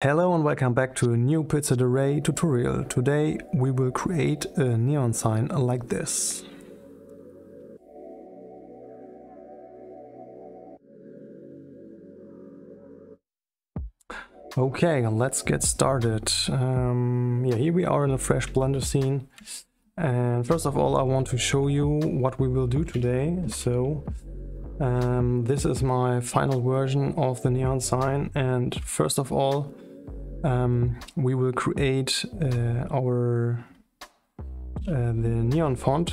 Hello and welcome back to a new Hdri tutorial. Today we will create a neon sign like this. Okay, let's get started. Here we are in a fresh Blender scene. And first of all, I want to show you what we will do today. So this is my final version of the neon sign, and first of all we will create the neon font,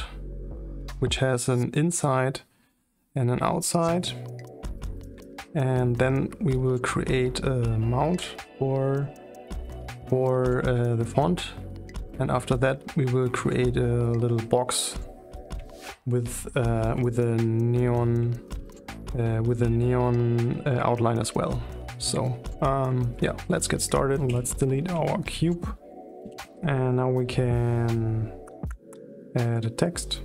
which has an inside and an outside, and then we will create a mount for the font, and after that we will create a little box with a neon outline as well. So yeah, let's get started. Let's delete our cube, and now we can add a text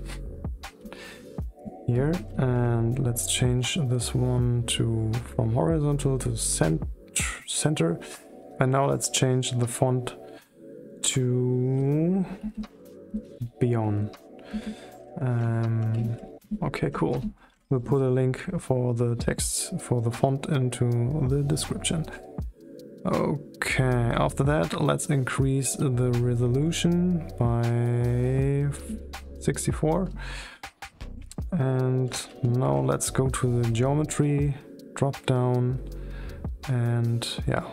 here, and let's change this one from horizontal to center, and now let's change the font to beyond. Okay, cool. We'll put a link for the text for the font into the description. Okay, after that, let's increase the resolution by 64. And now let's go to the geometry drop down and yeah,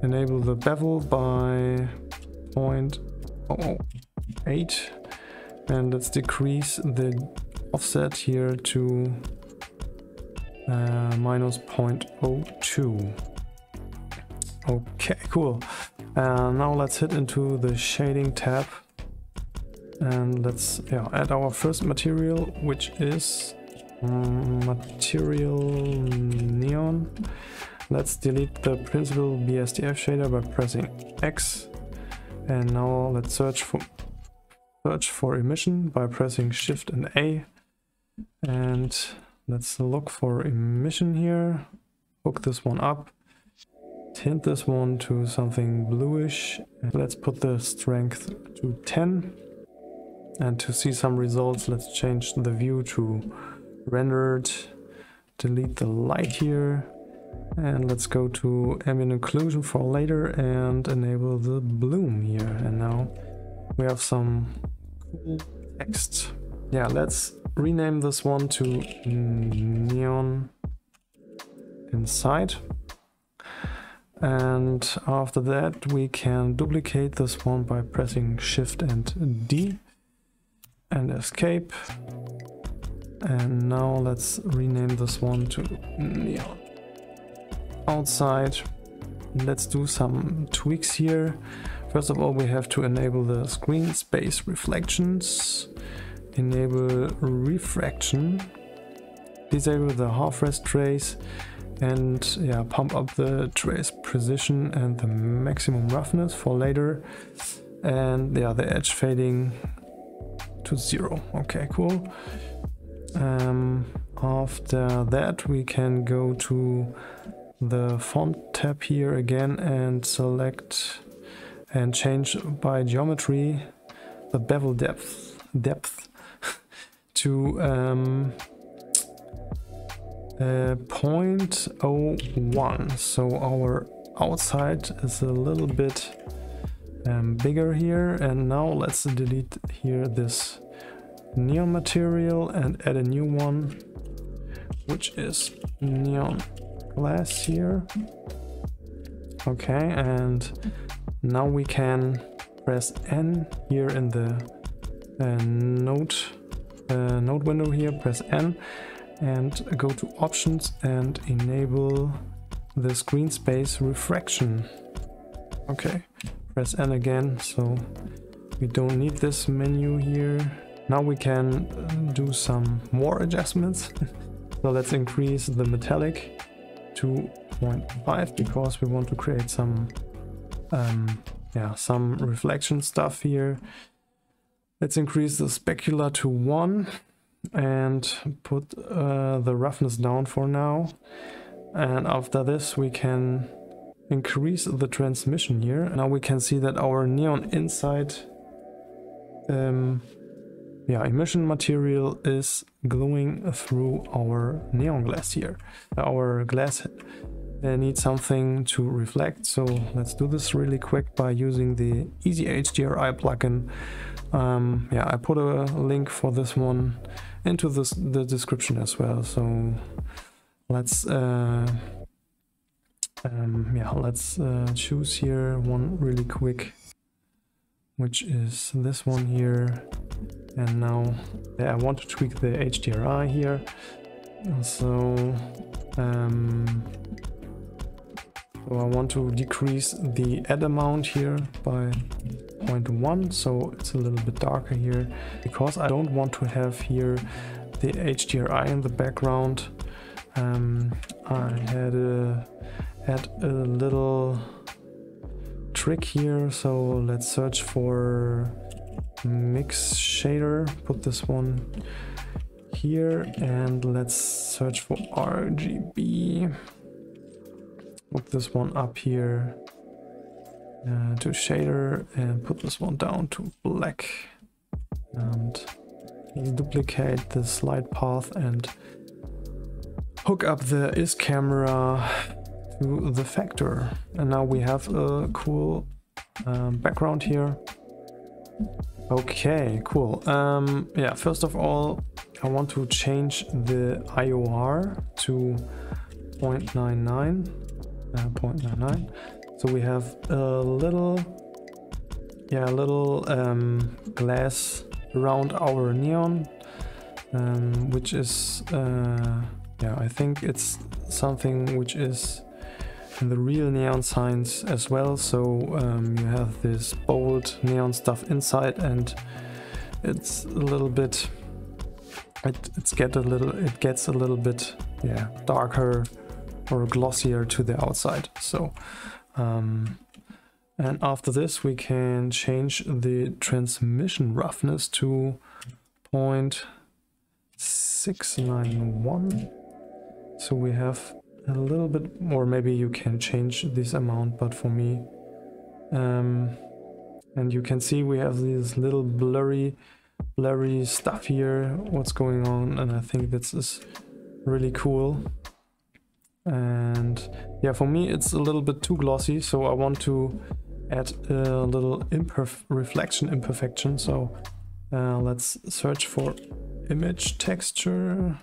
enable the bevel by 0.08, and let's decrease the offset here to minus 0.02. Okay, cool. Now let's hit into the shading tab, and let's add our first material, which is material neon. Let's delete the principal BSDF shader by pressing X, and now let's search for emission by pressing Shift and A. And let's look for emission here, hook this one up, tint this one to something bluish, and let's put the strength to 10. And to see some results, let's change the view to rendered, delete the light here, and let's go to ambient occlusion for later and enable the bloom here. And now we have some cool text. Yeah, let's rename this one to neon inside, and after that we can duplicate this one by pressing Shift and D and escape. And now let's rename this one to neon outside. Let's do some tweaks here. First of all, we have to enable the screen space reflections, enable refraction, disable the half-rest trace, and yeah, pump up the trace precision and the maximum roughness for later, and yeah, the edge fading to 0. Okay, cool. After that we can go to the font tab here again and select and change by geometry the bevel depth to 0.01, so our outside is a little bit bigger here. And now let's delete here this neon material and add a new one, which is neon glass here. Okay, and now we can press N here in the node window here, press N and go to options and enable the screen space refraction. Okay, press N again, so we don't need this menu here. Now we can do some more adjustments. So let's increase the metallic to 0.5 because we want to create some reflection stuff here. Let's increase the specular to 1 and put the roughness down for now. And after this we can increase the transmission here. Now we can see that our neon inside emission material is glowing through our neon glass here. Our glass needs something to reflect, so let's do this really quick by using the Easy HDRI plugin. I put a link for this one into the description as well. So let's choose here one really quick, which is this one here. And now I want to tweak the HDRI here. So I want to decrease the add amount here by 0.1, so it's a little bit darker here, because I don't want to have here the HDRI in the background. I had a little trick here, so let's search for mix shader, put this one here, and let's search for RGB, put this one up here to shader, and put this one down to black, and duplicate the slide path and hook up the is camera to the factor. And now we have a cool background here. Okay, cool. First of all, I want to change the IOR to 0.99. So we have a little glass around our neon, which is I think it's something which is in the real neon signs as well. So you have this bold neon stuff inside, and it's a little bit it gets a little bit darker or glossier to the outside. So and after this we can change the transmission roughness to 0.691. so we have a little bit more. Maybe you can change this amount, but for me and you can see we have this little blurry stuff here, what's going on, and I think this is really cool. And yeah, for me it's a little bit too glossy, so I want to add a little reflection imperfection. So let's search for image texture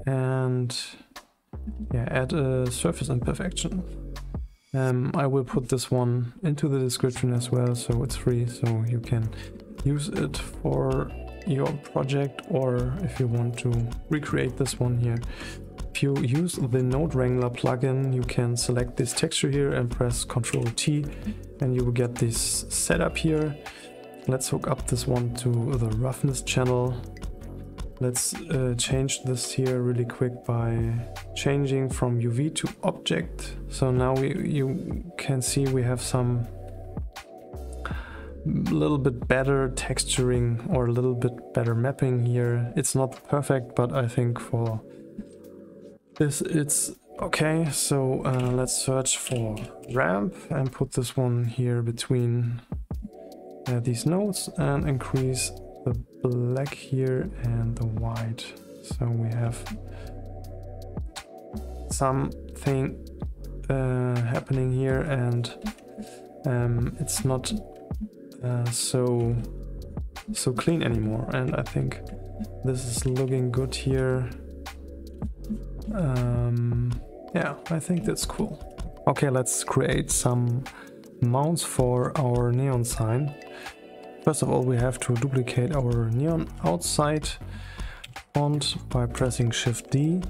and add a surface imperfection. I will put this one into the description as well, so it's free, so you can use it for your project, or if you want to recreate this one here. If you use the Node Wrangler plugin, you can select this texture here and press Ctrl T, and you will get this setup here. Let's hook up this one to the roughness channel. Let's change this here really quick by changing from UV to object. So now you can see we have some little bit better texturing or a little bit better mapping here. It's not perfect, but I think for this it's okay. So let's search for ramp and put this one here between these nodes and increase the black here and the white. So we have something happening here, and it's not so clean anymore, and I think this is looking good here. I think that's cool. Okay, let's create some mounts for our neon sign. First of all, we have to duplicate our neon outside font by pressing Shift D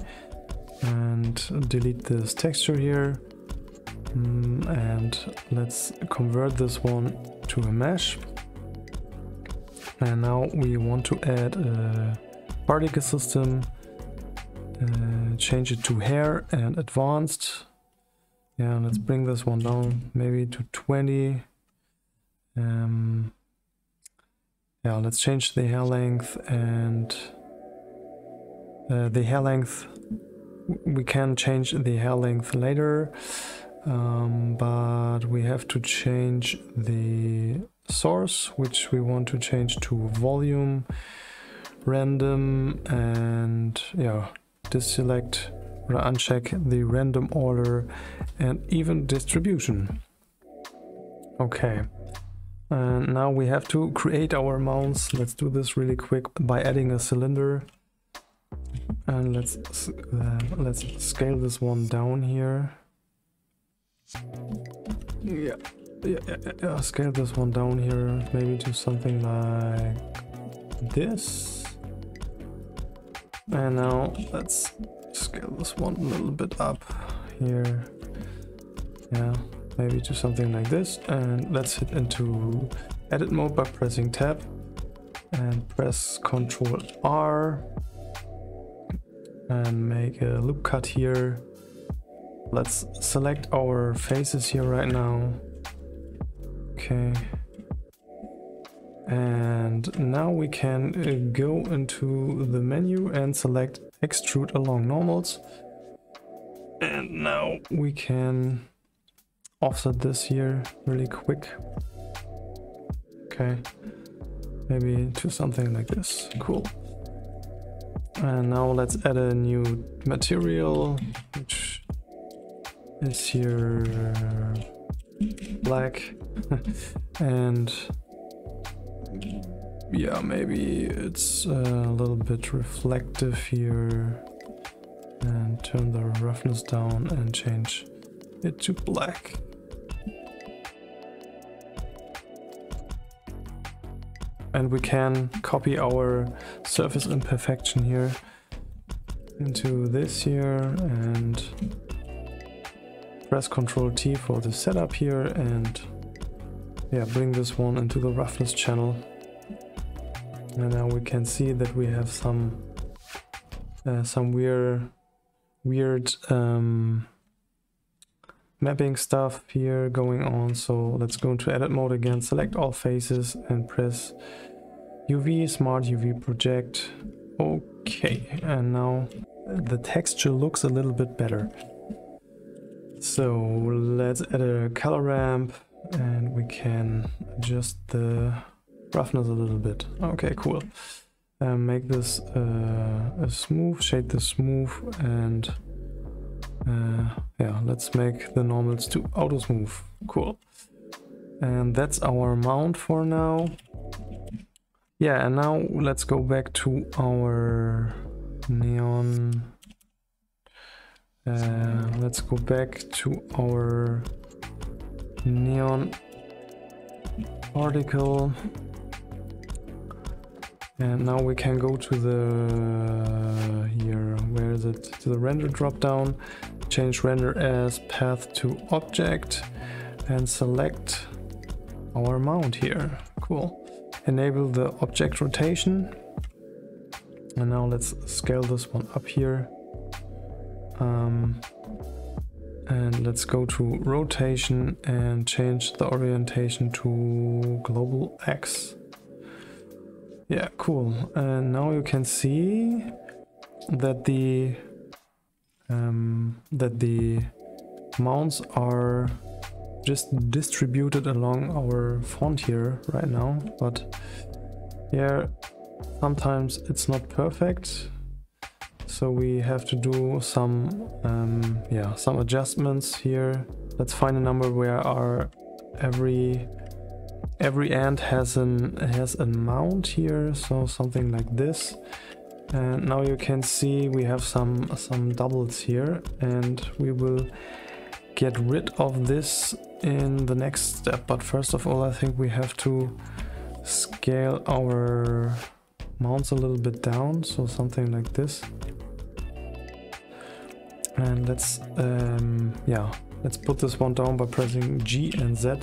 and delete this texture here. And let's convert this one to a mesh. And now we want to add a particle system, change it to hair and advanced. Yeah, let's bring this one down maybe to 20. Yeah, let's change the hair length, and the hair length, we can change the hair length later. but we have to change the source, which we want to change to volume, random, and yeah, deselect or uncheck the random order and even distribution. Okay, and now we have to create our mounts. Let's do this really quick by adding a cylinder, and let's scale this one down here. Yeah, scale this one down here, maybe to something like this. And now let's scale this one a little bit up here. Yeah, maybe to something like this. And let's hit into edit mode by pressing tab and press Ctrl R and make a loop cut here. Let's select our faces here right now. Okay. And now we can go into the menu and select extrude along normals. And now we can offset this here really quick. Okay. Maybe to something like this. Cool. And now let's add a new material, which is here black. And yeah, maybe it's a little bit reflective here, and turn the roughness down and change it to black. And we can copy our surface imperfection here into this here and press Ctrl T for the setup here, and yeah, bring this one into the roughness channel. And now we can see that we have some weird mapping stuff here going on. So let's go into edit mode again, select all faces and press UV, smart UV project. Okay, and now the texture looks a little bit better. So let's add a color ramp and we can adjust the roughness a little bit. Okay, cool. Make this a smooth, shade this smooth, and yeah, let's make the normals to auto smooth. Cool. And that's our mount for now. Yeah, and now let's go back to our neon. Let's go back to our neon particle. And now we can go to the here, where is it? To the render drop down, change render as path to object, and select our mount here. Cool. Enable the object rotation. And now let's scale this one up here. And let's go to rotation and change the orientation to global X. Yeah, cool. And now you can see that the mounts are just distributed along our font here right now. But yeah, sometimes it's not perfect. So we have to do some some adjustments here. Let's find a number where our every end has a mount here, so something like this. And now you can see we have some doubles here, and we will get rid of this in the next step. But first of all, I think we have to scale our mounts a little bit down, so something like this. And let's put this one down by pressing G and Z.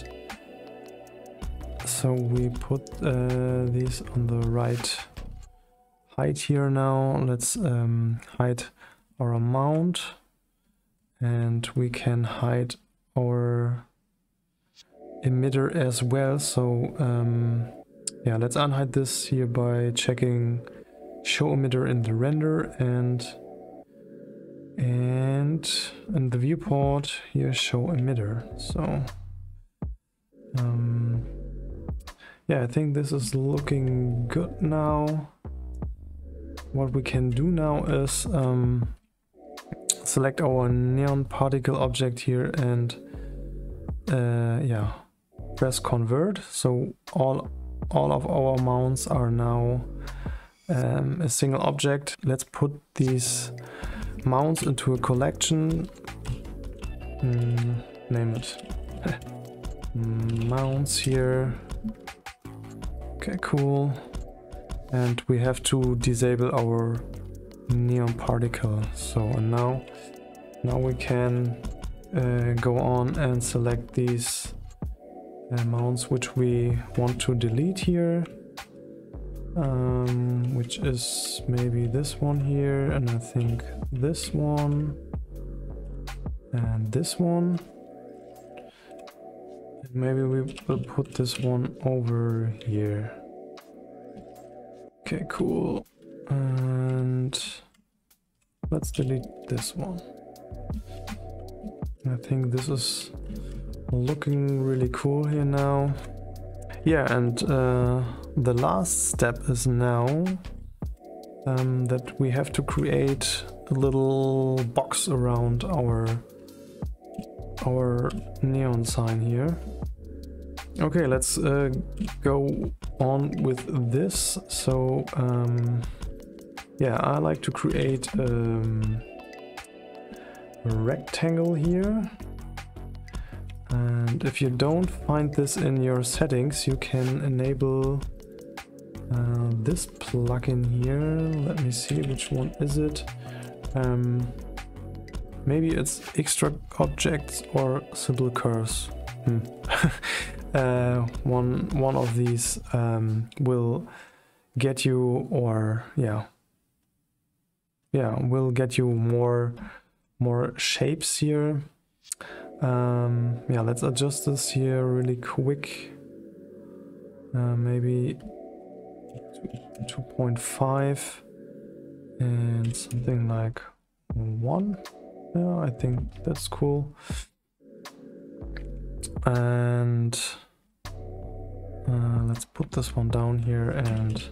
So we put these on the right height here now. Let's hide our mount, and we can hide our emitter as well. So yeah, let's unhide this here by checking show emitter in the render, and And in the viewport here, show emitter. So yeah, I think this is looking good now. What we can do now is select our neon particle object here and yeah, press convert. So all of our mounts are now a single object. Let's put these mounts into a collection. Name it mounts here. Okay, cool. And we have to disable our neon particle. So and now we can go on and select these mounts which we want to delete here, which is maybe this one here, and I think this one and this one, and maybe we will put this one over here. Okay, cool. And let's delete this one. I think this is looking really cool here now. Yeah, and the last step is now that we have to create a little box around our neon sign here. Okay, let's go on with this. So yeah, I like to create a rectangle here, and if you don't find this in your settings, you can enable this plugin here. Let me see, which one is it? Maybe it's extract objects or simple curves. One of these will get you, or will get you more shapes here. Yeah, let's adjust this here really quick. Maybe 2.5 and something like 1. Yeah, I think that's cool. And let's put this one down here and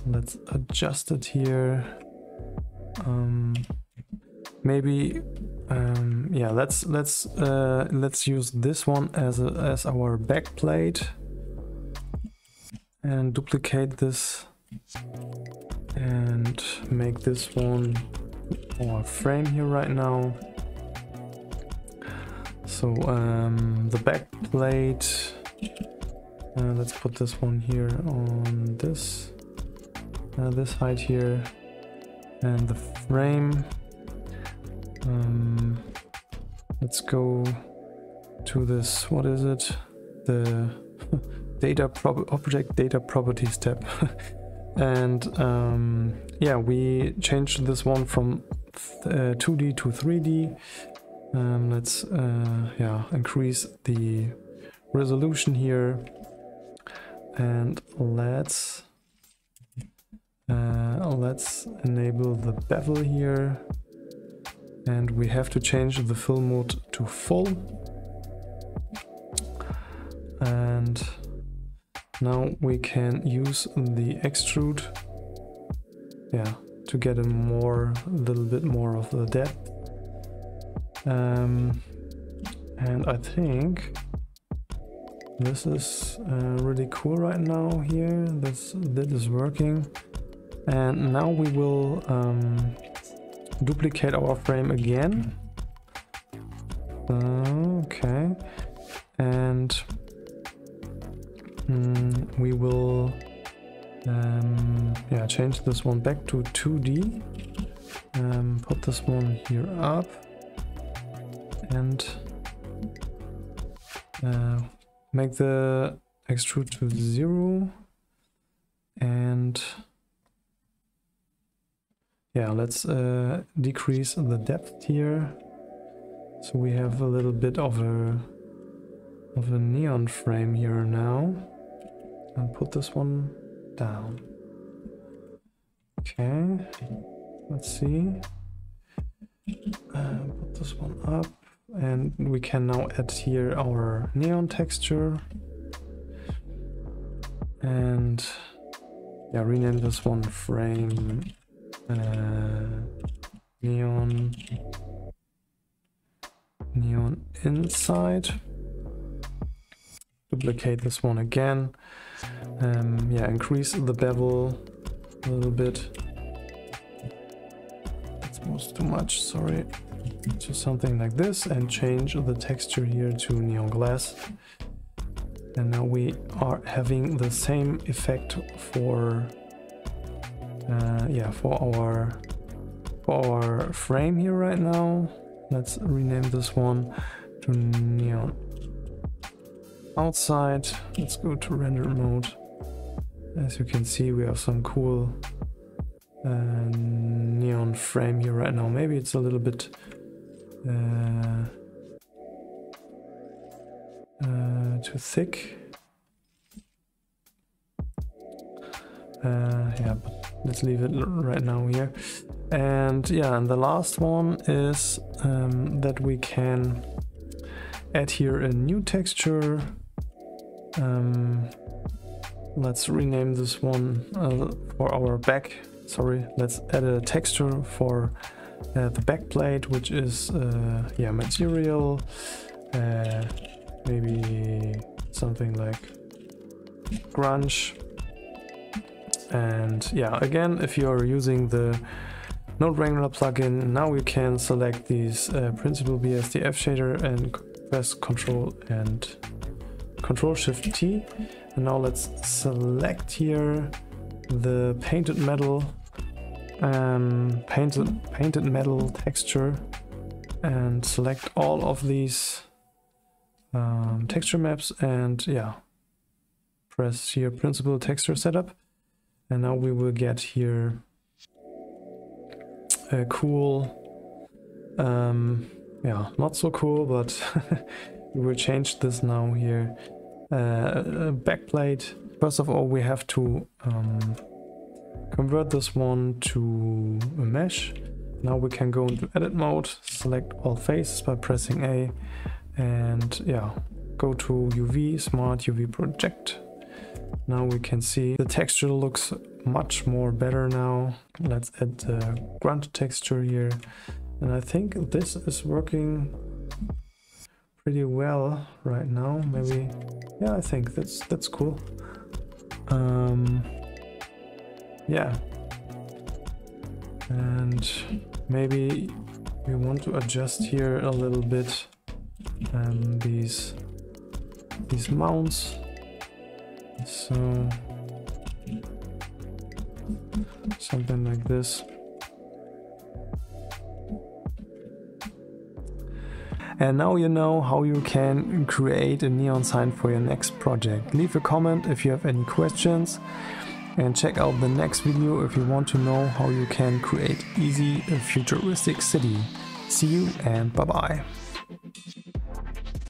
let's adjust it here. Maybe yeah, let's use this one as our back plate and duplicate this and make this one our frame here right now. So the back plate, let's put this one here on this height here, and the frame, let's go to this, what is it, the object data properties tab. And yeah, we changed this one from 2D to 3D. Let's yeah, increase the resolution here, and let's enable the bevel here, and we have to change the fill mode to full. And now we can use the extrude, yeah, to get a little bit more of the depth. And I think this is really cool right now here. That is working. And now we will duplicate our frame again. Okay. And we will yeah, change this one back to 2D. Put this one here up. And make the extrude to 0, and yeah, let's decrease the depth here, so we have a little bit of a neon frame here now, and put this one down. Okay, let's see. Put this one up, and we can now add here our neon texture. And yeah, rename this one frame neon inside. Duplicate this one again. Yeah, increase the bevel a little bit. It's almost too much, sorry. So something like this, and change the texture here to neon glass. And now we are having the same effect for yeah, for our frame here right now. Let's rename this one to neon outside. Let's go to render mode. As you can see, we have some cool neon frame here right now. Maybe it's a little bit too thick. Yeah, but let's leave it right now here. And yeah, and the last one is that we can add here a new texture. Let's rename this one for our back. Sorry, let's add a texture for the back plate, which is yeah, material, maybe something like grunge. And yeah, again, if you are using the Node Wrangler plugin, now you can select these Principled BSDF shader and press Control-Shift-T. And now let's select here the painted metal texture and select all of these texture maps, and yeah, press here Principled Texture Setup. And now we will get here a cool, yeah, not so cool, but we will change this now here. Backplate. First of all, we have to convert this one to a mesh. Now we can go into edit mode, select all faces by pressing A, and yeah, go to UV, Smart UV Project. Now we can see the texture looks much more better now. Let's add the grunt texture here, and I think this is working pretty well right now. Maybe, yeah, I think that's cool. Yeah, and maybe we want to adjust here a little bit these mounts. So something like this. And now you know how you can create a neon sign for your next project. Leave a comment if you have any questions, and check out the next video if you want to know how you can create easy a futuristic city. See you and bye bye.